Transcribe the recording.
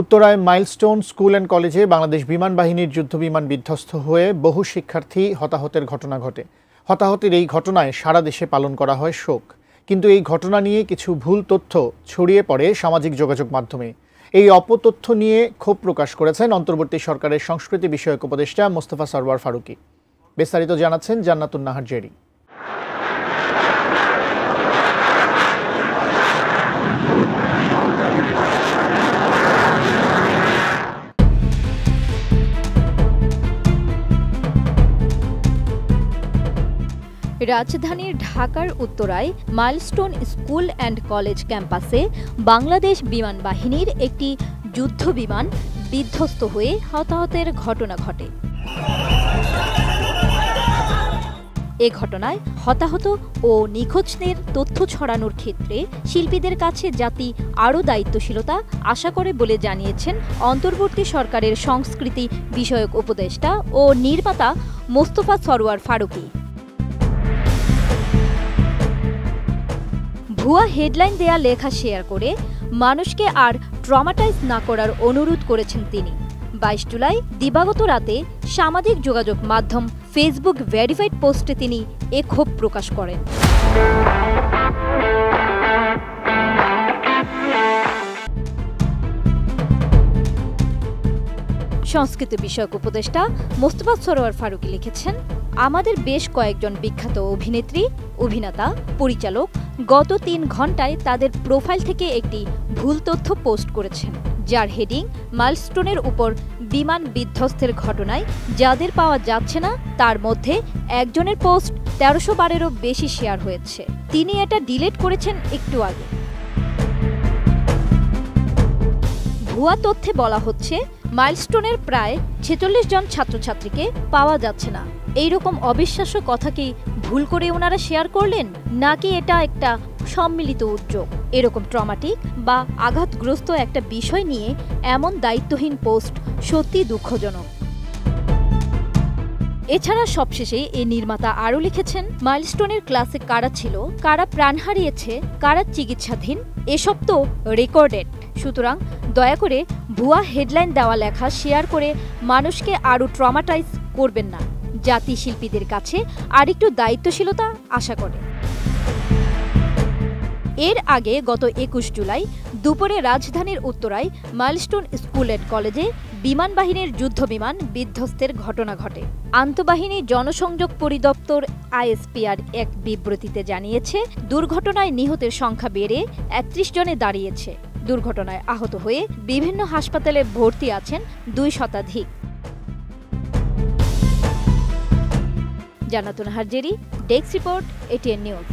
উত্তরায় milestone school and কলেজে বাংলাদেশ বিমান বাহিনীর যুদ্ধবিমান বিধ্বস্ত হয়ে বহু শিক্ষার্থী হতাহতের ঘটনা ঘটে। হতাহতের এই ঘটনায় সারা দেশে পালন করা হয় শোক। কিন্তু এই ঘটনা নিয়ে কিছু ভুল তথ্য ছড়িয়ে পড়ে সামাজিক যোগাযোগ মাধ্যমে। এই অপতথ্য নিয়ে ক্ষোভ প্রকাশ করেছেন অন্তর্বর্তী সরকারের সংস্কৃতি বিষয়ক উপদেষ্টা মোস্তফা সরওয়ার ফারুকী। বিস্তারিত জানাচ্ছেন জান্নাতুন নাহার জেরি। রাজধানীর ঢাকার উত্তরায় মাইলস্টোন স্কুল অ্যান্ড কলেজ ক্যাম্পাসে বাংলাদেশ বিমান বাহিনীর একটি যুদ্ধ বিমান বিধ্বস্ত হয়ে হতাহতের ঘটনা ঘটে। এ ঘটনায় হতাহত ও নিখোঁজদের তথ্য ছড়ানোর ক্ষেত্রে শিল্পীদের কাছে জাতি আরও দায়িত্বশীলতা আশা করে বলে জানিয়েছেন অন্তর্বর্তী সরকারের সংস্কৃতি বিষয়ক উপদেষ্টা ও নির্মাতা মোস্তফা সরওয়ার ফারুকী। ভুয়া হেডলাইন দেয়া লেখা শেয়ার করে মানুষকে আর ট্রমাটাইজ না করার অনুরোধ করেছেন তিনি। 22 জুলাই দিবাগত রাতে সামাজিক যোগাযোগ মাধ্যম ফেসবুক ভেরিফাইড পোস্টে তিনি এ ক্ষোভ প্রকাশ করেন। সংস্কৃতি বিষয়ক উপদেষ্টা মোস্তফা সরওয়ার ফারুকী লিখেছেন, আমাদের বেশ কয়েকজন বিখ্যাত অভিনেত্রী, অভিনেতা, পরিচালক গত 3 ঘণ্টায় তাদের প্রোফাইল থেকে একটি ভুল তথ্য পোস্ট করেছেন, যার হেডিং মাইলস্টোনের উপর বিমান বিধ্বস্তের ঘটনায় যাদের পাওয়া যাচ্ছে না তার মধ্যে একজনের পোস্ট 1300 বারেরও বেশি শেয়ার হয়েছে। তিনি এটা ডিলিট করেছেন একটু আগে। ভুয়া তথ্যে বলা হচ্ছে মাইলস্টোনের প্রায় 46 জন ছাত্রছাত্রীকে পাওয়া যাচ্ছে না। এইরকম অবিশ্বাস্য কথা কি ভুল করে ওনারা শেয়ার করলেন, নাকি এটা একটা সম্মিলিত উদ্যোগ? এরকম ট্রমাটিক বা আঘাতগ্রস্ত একটা বিষয় নিয়ে এমন দায়িত্বহীন পোস্ট সত্যি দুঃখজনক। এছাড়া সবশেষে এই নির্মাতা আরও লিখেছেন, মাইলস্টোনের ক্লাসে কারা ছিল, কারা প্রাণ হারিয়েছে, কারা চিকিৎসাধীন, এসব তো রেকর্ডেড। সুতরাং দয়া করে ভুয়া হেডলাইন দেওয়া লেখা শেয়ার করে মানুষকে আরও ট্রমাটাইজ করবেন না। জাতি শিল্পীদের কাছে আরেকটু দায়িত্বশীলতা আশা করে। এর আগে গত 21 জুলাই দুপুরে রাজধানীর উত্তরায় মাইলস্টোন স্কুল অ্যান্ড কলেজে বিমান বাহিনীর যুদ্ধবিমান বিধ্বস্তের ঘটনা ঘটে। আন্তঃবাহিনী জনসংযোগ পরিদপ্তর আইএসপিআর এক বিবৃতিতে জানিয়েছে, দুর্ঘটনায় নিহতের সংখ্যা বেড়ে 31 জনে দাঁড়িয়েছে। দুর্ঘটনায় আহত হয়ে বিভিন্ন হাসপাতালে ভর্তি আছেন 2 শতাধিক। জান্নাতুন Nahar Jerry, desk report, ATN news.